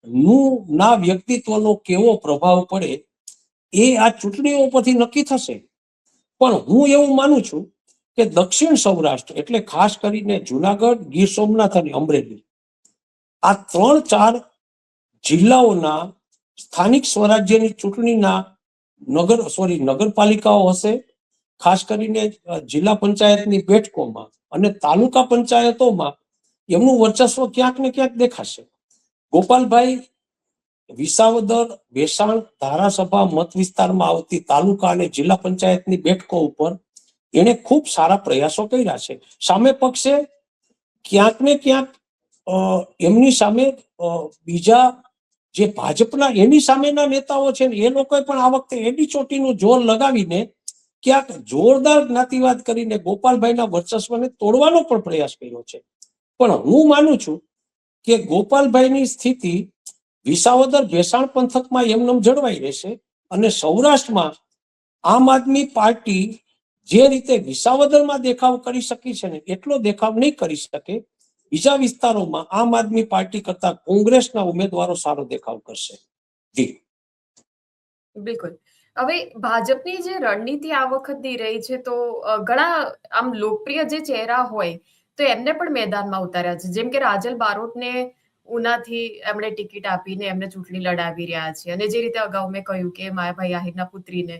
નું ના વ્યક્તિત્વનો કેવો પ્રભાવ પડે એ આ ચૂંટણીઓ પરથી નક્કી થશે. પણ હું એવું માનું છું કે દક્ષિણ સૌરાષ્ટ્ર એટલે ખાસ કરીને જુનાગઢ, ગીર સોમનાથ અને અમરેલી, આ 3-4 જિલ્લાઓના સ્થાનિક સ્વરાજ્યની ચૂંટણીના નગરપાલિકાઓ હશે, ખાસ કરીને જિલ્લા પંચાયતની બેઠકોમાં અને તાલુકા પંચાયતોમાં એમનું વર્ચસ્વ ક્યાંક ને ક્યાંક દેખાશે. ગોપાલભાઈ વિસાવદર, ભેસાણ, ધારાસભા મત વિસ્તારમાં આવતી તાલુકા અને જિલ્લા પંચાયતની બેઠકો ઉપર એને ખૂબ સારા પ્રયાસો કર્યા છે. સામે પક્ષે ક્યાંક ને ક્યાંક એમની સામે બીજા જે ભાજપના એની સામેના નેતાઓ છે ને એ લોકોએ પણ આ વખતે એડી ચોટીનું જોર લગાવીને ક્યાંક જોરદાર જ્ઞાતિવાદ કરીને ગોપાલભાઈના વર્ચસ્વને તોડવાનો પણ પ્રયાસ કર્યો છે. પણ હું માનું છું કે ગોપાલભાઈની સ્થિતિ વિસાવદર, ભેસાણ પંથકમાં એમનેમ જળવાઈ રહેશે અને સૌરાષ્ટ્રમાં આમ આદમી પાર્ટી જે રીતે વિસાવદરમાં દેખાવ કરી શકી છે ને એટલો દેખાવ નહીં કરી શકે. બીજા વિસ્તારોમાં આમ આદમી પાર્ટી કરતા કોંગ્રેસના ઉમેદવારો સારો દેખાવ કરશે. જી બિલકુલ. હવે ભાજપની જે રણનીતિ આ વખતની રહી છે, તો ઘણા આમ લોકપ્રિય જે ચહેરા હોય તો એમને પણ મેદાનમાં ઉતાર્યા છે. જેમ કે રાજલ બારોટને ઉનાથી એમણે ટિકિટ આપીને એમને ચૂંટણી લડાવી રહ્યા છે, અને જે રીતે અગાઉ મેં કહ્યું કે માયાભાઈ આહિરના પુત્રીને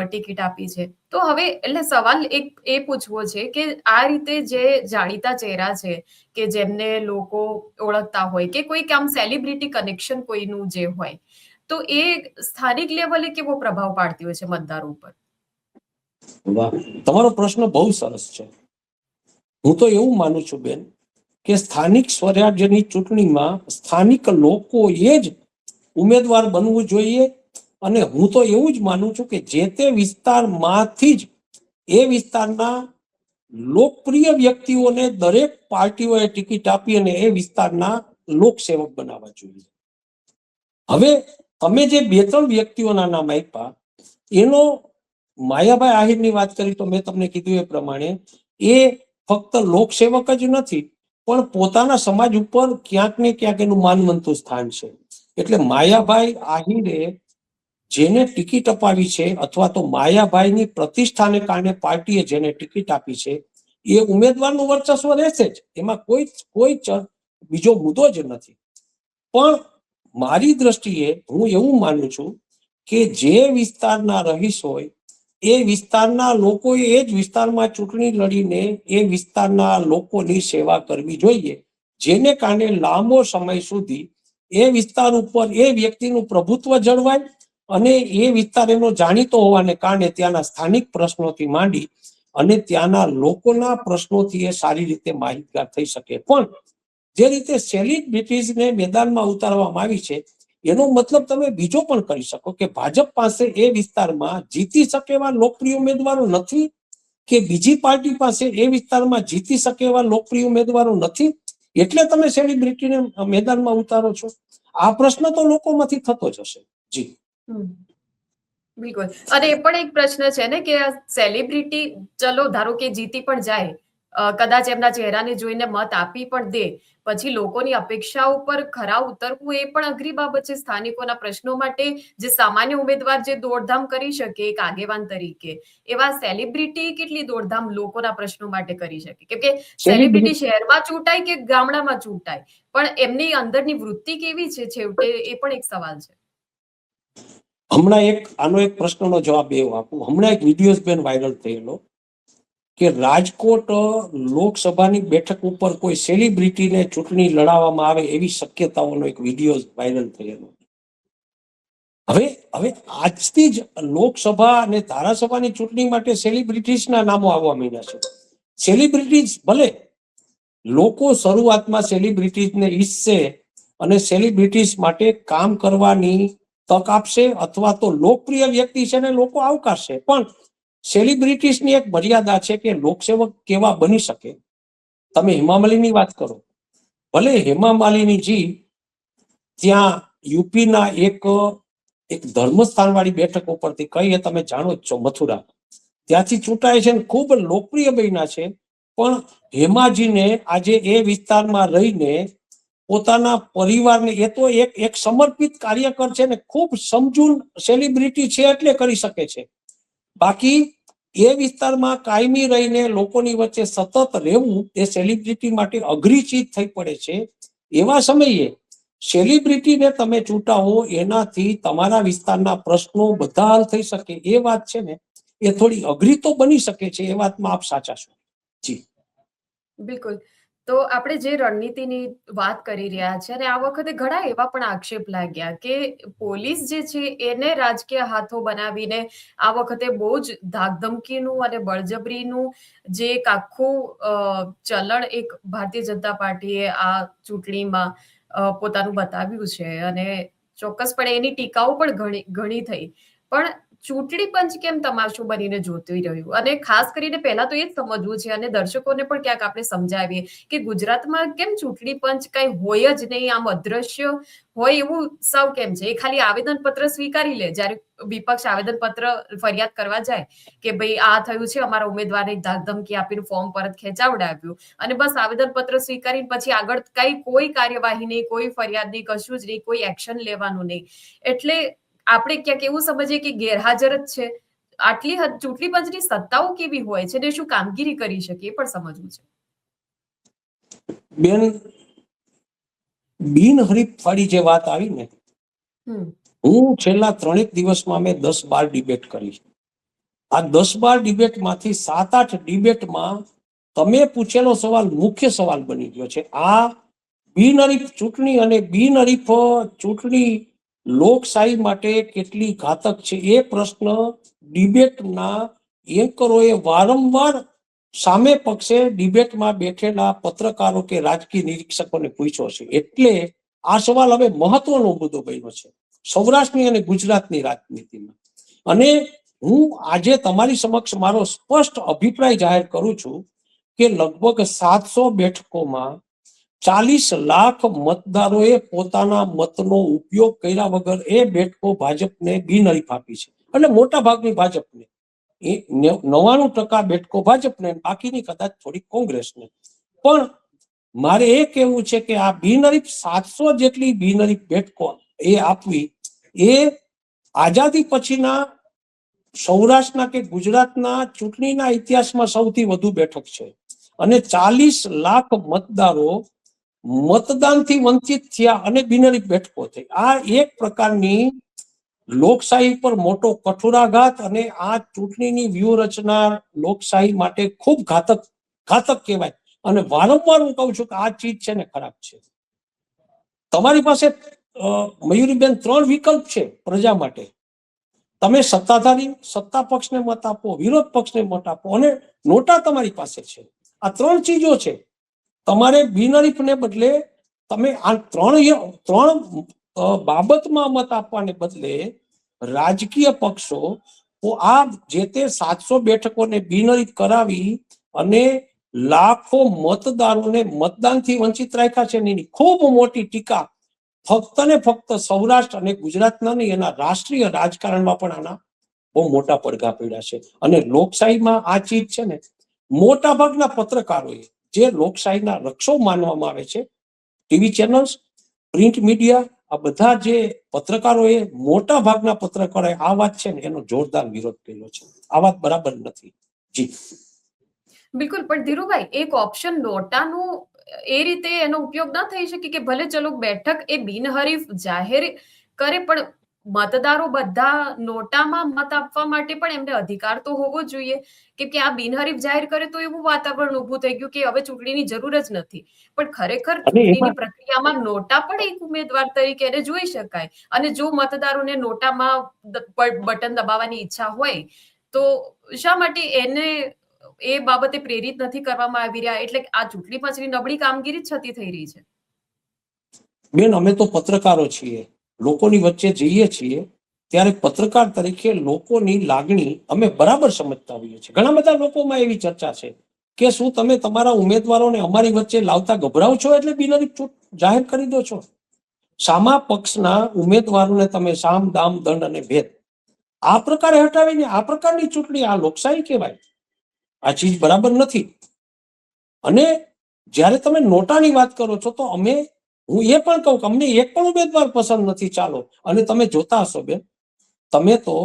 ટિકિટ આપી છે. તો હવે એટલે સવાલ એક એ પૂછવો છે કે આ રીતે જે જાણીતા ચહેરા છે કે જેમને લોકો ઓળખતા હોય કે કોઈ આમ સેલિબ્રિટી કનેક્શન કોઈનું જે હોય, તો એ સ્થાનિક લેવલે કેવો પ્રભાવ પાડતી હોય છે મતદારો ઉપર? વાહ, તમારો પ્રશ્ન બહુ સરસ છે. હું તો એવું માનું છું બેન કે સ્થાનિક સ્વરાજ્યની ચૂંટણીમાં સ્થાનિક લોકોએ જ ઉમેદવાર બનવું જોઈએ. અને હું તો એવું જ માનું છું કે જે તે વિસ્તારમાંથી જ એ વિસ્તારના લોકપ્રિય વ્યક્તિઓને દરેક પાર્ટીઓએ ટિકિટ આપી અને એ વિસ્તારના લોકસેવક બનાવવા જોઈએ. હવે તમે જે 2-3 વ્યક્તિઓના નામ આપ્યા, એનો માયાભાઈ આહિરની વાત કરી તો મેં તમને કીધું એ પ્રમાણે એ ફક્ત લોકસેવક જ નથી, પણ પોતાના સમાજ ઉપર ક્યાંક ને ક્યાંક એનું માનવંતું સ્થાન છે. એટલે માયાભાઈ આહિરે જેને ટિકિટ અપાવી છે અથવા તો માયાભાઈની પ્રતિષ્ઠાને કારણે પાર્ટીએ જેને ટિકિટ આપી છે એ ઉમેદવારનું વર્ચસ્વ રહેશે જ, એમાં કોઈ બીજો મુદ્દો જ નથી. પણ મારી દ્રષ્ટિએ હું એવું માનું છું કે જે વિસ્તારના રહીશ હોય એ વિસ્તારના લોકોએ એ જ વિસ્તારમાં ચૂંટણી લડીને એ વિસ્તારના લોકોની સેવા કરવી જોઈએ, જેને કારણે લાંબો સમય સુધી એ વિસ્તાર ઉપર એ વ્યક્તિનું પ્રભુત્વ જળવાય અને એ વિસ્તાર એનો જાણીતો હોવાને કારણે ત્યાંના સ્થાનિક પ્રશ્નોથી માંડી અને ત્યાંના લોકોના પ્રશ્નોથી એ સારી રીતે માહિતગાર થઈ શકે. પણ જે રીતે સેલિબ્રિટીઝને મેદાનમાં ઉતારવામાં આવી છે એનો મતલબ તમે બીજો પણ કરી શકો કે ભાજપ પાસે એ વિસ્તારમાં જીતી શકે એવા લોકપ્રિય ઉમેદવારો નથી, કે બીજી પાર્ટી પાસે એ વિસ્તારમાં જીતી શકે એવા લોકપ્રિય ઉમેદવારો નથી, એટલે તમે સેલિબ્રિટીને મેદાનમાં ઉતારો છો. આ પ્રશ્ન તો લોકોમાંથી થતો જ હશે. જી બિલકુલ. અને એ પણ એક પ્રશ્ન છે ને કે સેલિબ્રિટી ચલો ધારો કે જીતી પણ જાય, કદાચ એમના ચહેરાને જોઈને મત આપી પણ દે, પછી લોકોની અપેક્ષા ઉપર ખરા ઉતરવું એ પણ અઘરી બાબત છે. સ્થાનિકોના પ્રશ્નો માટે જે સામાન્ય ઉમેદવાર જે દોડધામ કરી શકે એક આગેવાન તરીકે, એવા સેલિબ્રિટી કેટલી દોડધામ લોકોના પ્રશ્નો માટે કરી શકે? કેમ કે સેલિબ્રિટી શહેરમાં ચૂંટાય કે ગામડામાં ચૂંટાય, પણ એમની અંદરની વૃત્તિ કેવી છે છેવટે એ પણ એક સવાલ છે. હમણાં આનો એક પ્રશ્નનો જવાબ એવું આપું. હમણાં એક વિડીયો બેન વાયરલ થયેલો કે રાજકોટ લોકસભાની બેઠક ઉપર કોઈ સેલિબ્રિટીને ચૂંટણી લડાવવામાં આવે એવી શક્યતાઓનો એક વિડીયો વાયરલ થયેલો. હવે આજથી જ લોકસભા અને ધારાસભાની ચૂંટણી માટે સેલિબ્રિટીઝના નામો આવવા માંડ્યા છે. સેલિબ્રિટીઝ ભલે લોકો શરૂઆતમાં સેલિબ્રિટીઝને ઈચ્છશે અને સેલિબ્રિટીઝ માટે કામ કરવાની તક આપશે અથવા તો લોકપ્રિય વ્યક્તિ છે ને લોકો આવકારશે, પણ સેલિબ્રિટીઝની એક મર્યાદા છે કે લોકસેવક કેવા બની શકે. તમે હેમા માલિનીની વાત કરો, ભલે હેમા માલિનીજી ત્યાં યુપીના એક એક ધર્મસ્થાનવાળી બેઠક ઉપરથી કઈ એ તમે જાણો જ છો, મથુરા ત્યાંથી ચૂંટાય છે ને ખૂબ લોકપ્રિય બન્યા છે. પણ હેમાજીને આજે એ વિસ્તારમાં રહીને પોતાના પરિવારને, એ તો એક સમર્પિત કાર્યકર છે ને, ખૂબ સમજૂન સેલિબ્રિટી છે એટલે કરી શકે છે. બાકી એ વિસ્તારમાં કાયમી રહીને લોકોની વચ્ચે સતત રહેવું એ સેલિબ્રિટી માટે અઘરી ચીજ થઈ પડે છે. એવા સમયે સેલિબ્રિટીને તમે ચૂંટાવો એનાથી તમારા વિસ્તારના પ્રશ્નો બધા હલ થઈ શકે, એ વાત છે ને એ થોડી અઘરી તો બની શકે છે. એ વાતમાં આપ સાચા છો. જી બિલકુલ. તો આપણે જે રણનીતિની વાત કરી રહ્યા છે અને આ વખતે ઘણા એવા પણ આક્ષેપ લાગ્યા કે પોલીસ જે છે એને રાજકીય હાથો બનાવીને આ વખતે બહુ જ ધાકધમકીનું અને બળજબરીનું જે એક આખું ચલણ એક ભારતીય જનતા પાર્ટીએ આ ચૂંટણીમાં પોતાનું બતાવ્યું છે અને ચોક્કસપણે એની ટીકાઓ પણ ઘણી ઘણી થઈ. પણ ચૂંટણી પંચ કેમ તમાશો બનીને જોતું રહ્યું? અને ખાસ કરીને પહેલા તો એ જ સમજવું છે અને દર્શકોને પણ ક્યાંક આપણે સમજાવીએ કે ગુજરાતમાં કેમ ચૂંટણી પંચ કઈ હોય જ નહીં, આમ અદ્રશ્ય હોય એવું સાવ કેમ છે? એ ખાલી આવેદનપત્ર સ્વીકારી લે જ્યારે વિપક્ષ આવેદનપત્ર ફરિયાદ કરવા જાય કે ભાઈ આ થયું છે, અમારા ઉમેદવારને ધાકધમકી આપીને ફોર્મ પરત ખેંચાવડાવ્યું અને બસ આવેદનપત્ર સ્વીકારીને પછી આગળ કઈ કોઈ કાર્યવાહી નહીં, કોઈ ફરિયાદ નહીં, કશું જ નહીં, કોઈ એક્શન લેવાનું નહીં. એટલે આપણે ક્યાંક એવું સમજીએ કે ગેરહાજર જ છે. આટલી હદ ચૂંટણી પંચની સત્તાઓ કેવી હોય છે ને શું કામગીરી કરી શકે એ પણ સમજવું છે. બેન, બિનહરીફ વાળી જે વાત આવી ને, હું છેલ્લા 3 દિવસમાં મેં 10-12 ડિબેટ કરી. આ 10-12 ડિબેટમાંથી 7-8 ડિબેટમાં તમે પૂછેલો સવાલ મુખ્ય સવાલ બની ગયો છે. આ બિનહરીફ ચૂંટણી અને બિનહરીફ ચૂંટણી લોકશાહી માટે કેટલી ઘાતક છે એ પ્રશ્ન ડિબેટના એન્કરોએ વારંવાર સામે પક્ષે ડિબેટમાં બેઠેલા પત્રકારો કે રાજકીય નિરીક્ષકોને પૂછ્યો છે. એટલે આ સવાલ હવે મહત્વનો મુદ્દો બન્યો છે સૌરાષ્ટ્રની અને ગુજરાતની રાજનીતિમાં. અને હું આજે તમારી સમક્ષ મારો સ્પષ્ટ અભિપ્રાય જાહેર કરું છું કે લગભગ 700 બેઠકોમાં 40 લાખ મતદારોએ પોતાના મતનો ઉપયોગ કર્યા વગર એ બેઠકો ભાજપને બિનહરીફ આપી છે. એટલે મોટા ભાગની ભાજપને, 99% બેઠકો ભાજપને, બાકીની કદાચ થોડી કોંગ્રેસને. પણ મારે એ કહેવું છે કે આ બિનહરીફ 700 જેટલી બિનહરીફ બેઠકો એ આપવી એ આઝાદી પછીના સૌરાષ્ટ્રના કે ગુજરાતના ચૂંટણીના ઇતિહાસમાં સૌથી વધુ બેઠક છે. અને 40 લાખ મતદારો મતદાનથી વંચિત થયા અને બિનહરીફ બેઠકો થઈ. આ એક પ્રકારની લોકશાહી પર મોટો કઠોરાઘાત અને આ ચૂંટણીની વ્યૂહરચના લોકશાહી માટે ખૂબ ઘાતક કહેવાય. અને વારંવાર હું કહું છું કે આ ચીજ છે ને ખરાબ છે. તમારી પાસે મયુરીબેન 3 વિકલ્પ છે પ્રજા માટે. તમે સત્તાધારી સત્તા પક્ષને મત આપો, વિરોધ પક્ષને મત આપો અને નોટા તમારી પાસે છે. આ 3 ચીજો છે. તમારે બિનહરીફને બદલે તમે આ ત્રણ બાબતમાં મત આપવાને બદલે રાજકીય પક્ષો આ જે તે 700 બેઠકોને બિનહરીફ કરાવી અને લાખો મતદારોને મતદાનથી વંચિત રાખ્યા છે. એની ખૂબ મોટી ટીકા ફક્ત ને ફક્ત સૌરાષ્ટ્ર અને ગુજરાતના નહીં, એના રાષ્ટ્રીય રાજકારણમાં પણ આના બહુ મોટા પડઘા પડ્યા છે. અને લોકશાહીમાં આ ચીજ છે ને, મોટા ભાગના પત્રકારોએ જે લોકશાહીના રક્ષો માનવામાં આવે છે, ટીવી ચેનલ્સ, પ્રિન્ટ મીડિયા, આ બધા જે પત્રકારોએ, મોટા ભાગના પત્રકારોએ આ વાત છે ને એનો જોરદાર વિરોધ કર્યો છે. આ વાત બરાબર નથી. જી બિલકુલ. પણ ધીરુભાઈ, એક ઓપ્શન નોટાનું એ રીતે એનો ઉપયોગ ના થઈ શકે કે ભલે ચલો બેઠક એ બિનહરીફ જાહેર કરે પણ મતદારો બધા નોટામાં મત આપવા માટે પણ એમને અધિકાર તો હોવો જોઈએ. કેમ કે આ બિનહરીફ જાહેર કરે તો એવું વાતાવરણ ઊભું થઈ ગયું કે હવે ચૂંટણીની જરૂર જ નથી. પણ ખરેખર અને ચૂંટણીની એમાં પ્રક્રિયામાં નોટા પણ એક ઉમેદવાર તરીકે એને જોઈ શકાય. અને જો મતદારોને નોટામાં બટન દબાવવાની ઈચ્છા હોય તો શા માટે એને એ બાબતે પ્રેરિત નથી કરવામાં આવી રહ્યા? એટલે આ ચૂંટણી પંચની નબળી કામગીરી છતી થઈ રહી છે. બેન, અમે તો પત્રકારો છીએ, લોકોની વચ્ચે જઈએ છીએ ત્યારે પત્રકાર તરીકે લોકોની લાગણી અમે બરાબર સમજતા હોઈએ છીએ. ઘણા બધા લોકોમાં એવી ચર્ચા છે કે શું તમે તમારા ઉમેદવારોને અમારી વચ્ચે લાવતા ગભરાવ છો એટલે બિનહરીફ જાહેર કરી દો છો? સામા પક્ષના ઉમેદવારોને તમે સામ દામ દંડ અને ભેદ આ પ્રકારે હટાવીને આ પ્રકારની ચૂંટણી આ લોકશાહી કહેવાય? આ ચીજ બરાબર નથી. અને જ્યારે તમે નોટાની વાત કરો છો તો હું એ પણ કહું કે અમને એક પણ ઉમેદવાર પસંદ નથી. ચાલો, અને તમે જોતા હશો બેન, તમે તો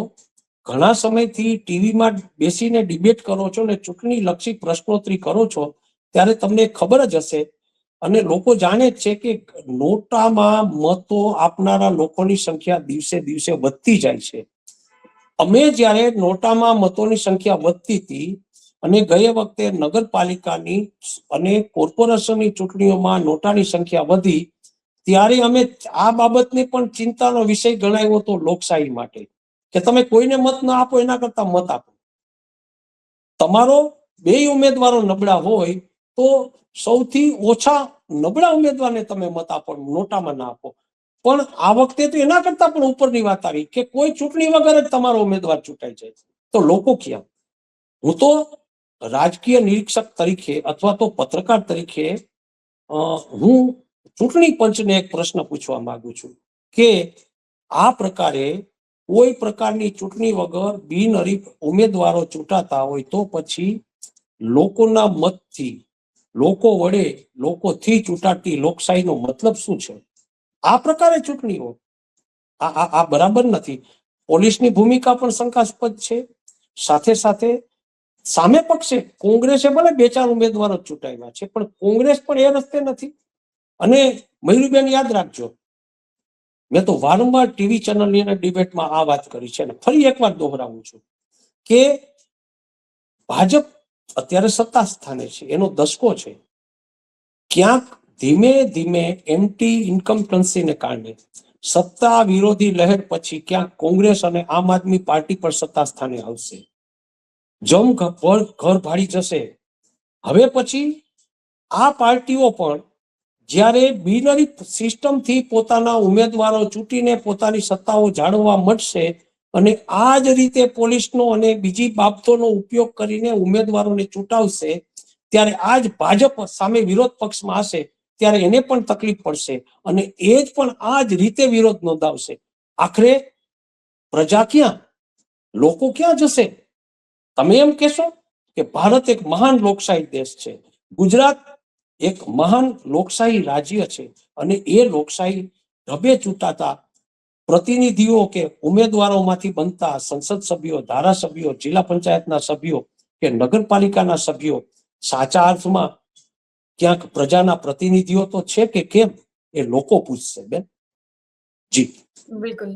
ઘણા સમયથી ટીવીમાં બેસીને ડિબેટ કરો છો ને ચૂંટણી લક્ષી પ્રશ્નોત્તરી કરો છો, ત્યારે તમને ખબર જ હશે અને લોકો જાણે જ છે કે નોટામાં મતો આપનારા લોકોની સંખ્યા દિવસે દિવસે વધતી જાય છે. અમે જ્યારે નોટામાં મતોની સંખ્યા વધતી હતી અને ગયે વખતે નગરપાલિકાની અને કોર્પોરેશનની ચૂંટણીઓમાં નોટાની સંખ્યા વધી, ત્યારે અમે આ બાબતને પણ ચિંતાનો વિષય ગણાવ્યો હતો લોકશાહી માટે, કે તમે કોઈને મત ના આપો એના કરતા મત આપો. તમારો બે ઉમેદવારો નબળા હોય તો સૌથી ઓછા નબળા ઉમેદવારને તમે મત આપો, નોટામાં ના આપો. પણ આ વખતે તો એના કરતા પણ ઉપરની વાત આવી કે કોઈ ચૂંટણી વગર જ તમારો ઉમેદવાર ચૂંટાઈ જાય. તો લોકો ક્યાં? હું તો રાજકીય નિરીક્ષક તરીકે અથવા તો પત્રકાર તરીકે હું ચૂંટણી પંચને એક પ્રશ્ન પૂછવા માંગુ છું કે આ પ્રકારે કોઈ પ્રકારની ચૂંટણી વગર બિનહરીફ ઉમેદવારો ચૂંટાતા હોય તો પછી લોકોના મતથી, લોકો વડે, લોકોથી ચૂંટાતી લોકશાહીનો મતલબ શું છે? આ પ્રકારે ચૂંટણીઓ આ બરાબર નથી. પોલીસની ભૂમિકા પણ શંકાસ્પદ છે. સાથે સાથે સામે પક્ષે કોંગ્રેસે ભલે 2-4 ઉમેદવારો ચૂંટાવ્યા છે, પણ કોંગ્રેસ પણ એ રસ્તે નથી. અને મયુરીબેન યાદ રાખજો, મેં તો વારંવાર ટીવી ચેનલની અને ડિબેટમાં આ વાત કરી છે અને ફરી એકવાર દોહરાવું છું કે ભાજપ અત્યારે સત્તા સ્થાને છે, એનો દસકો છે. ક્યાંક ધીમે ધીમે એન્ટી ઇન્કમ્પટન્સીને કારણે સત્તા વિરોધી લહેર પછી ક્યાંક કોંગ્રેસ અને આમ આદમી પાર્ટી પર સત્તા સ્થાને આવશે. જમ ઘર ભાડી જશે. હવે પછી આ પાર્ટીઓ પણ જ્યારે બિનહરીફ સિસ્ટમથી પોતાના ઉમેદવારો ચૂંટીને પોતાની સત્તાઓ જાળવવા મળશે અને આ જ રીતે પોલીસનો અને બીજી બાબતોનો ઉપયોગ કરીને ઉમેદવારોને ચૂંટાવશે, ત્યારે આ જ ભાજપ સામે વિરોધ પક્ષમાં હશે ત્યારે એને પણ તકલીફ પડશે અને એ જ પણ આ જ રીતે વિરોધ નોંધાવશે. આખરે પ્રજા ક્યાં, લોકો ક્યાં જશે? તમે એમ કહેશો કે ભારત એક મહાન લોકશાહી દેશ છે, ગુજરાત એક મહાન લોકશાહી રાજ્ય છે અને એ લોકશાહી ઢબે ચૂંટાતા પ્રતિનિધિઓ કે ઉમેદવારોમાંથી બનતા સંસદ સભ્યો, ધારાસભ્યો, જિલ્લા પંચાયતના સભ્યો કે નગરપાલિકાના સભ્યો સાચા અર્થમાં ક્યાંક પ્રજાના પ્રતિનિધિઓ તો છે કે કેમ, એ લોકો પૂછશે બેન. જી બિલકુલ.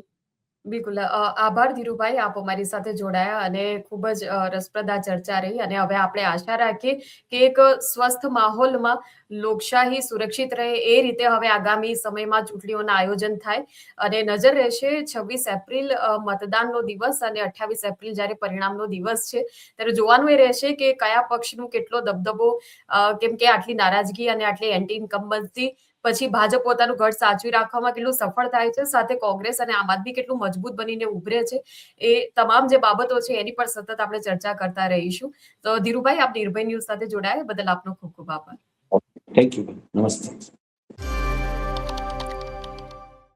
બિલકુલ. આભાર ધીરુભાઈ, આપ અમારી સાથે જોડાયા અને ખૂબ જ રસપ્રદ આ ચર્ચા રહી અને હવે આપણે આશા રાખીએ કે એક સ્વસ્થ માહોલમાં લોકશાહી સુરક્ષિત રહે એ રીતે હવે આગામી સમયમાં ચૂંટણીઓના આયોજન થાય અને નજર રહેશે 26 એપ્રિલ મતદાનનો દિવસ અને 28 એપ્રિલ જ્યારે પરિણામનો દિવસ છે ત્યારે જોવાનું એ રહેશે કે કયા પક્ષનું કેટલો દબદબો, કેમ કે આટલી નારાજગી અને આટલી એન્ટી ઇન્કમ્બન્સી પછી ભાજપ પોતાનું ગઢ સાચવી રાખવામાં કેટલું સફળ થાય છે, સાથે કોંગ્રેસ અને આમ આદમી કેટલું મજબૂત બનીને ઉભરે છે, એ તમામ જે બાબતો છે એની પર સતત આપણે ચર્ચા કરતા રહીશું. તો ધીરુભાઈ, આપ નિર્ભય ન્યૂઝ સાથે જોડાયા બદલ આપનો ખૂબ ખૂબ આભાર. Thank you. નમસ્તે.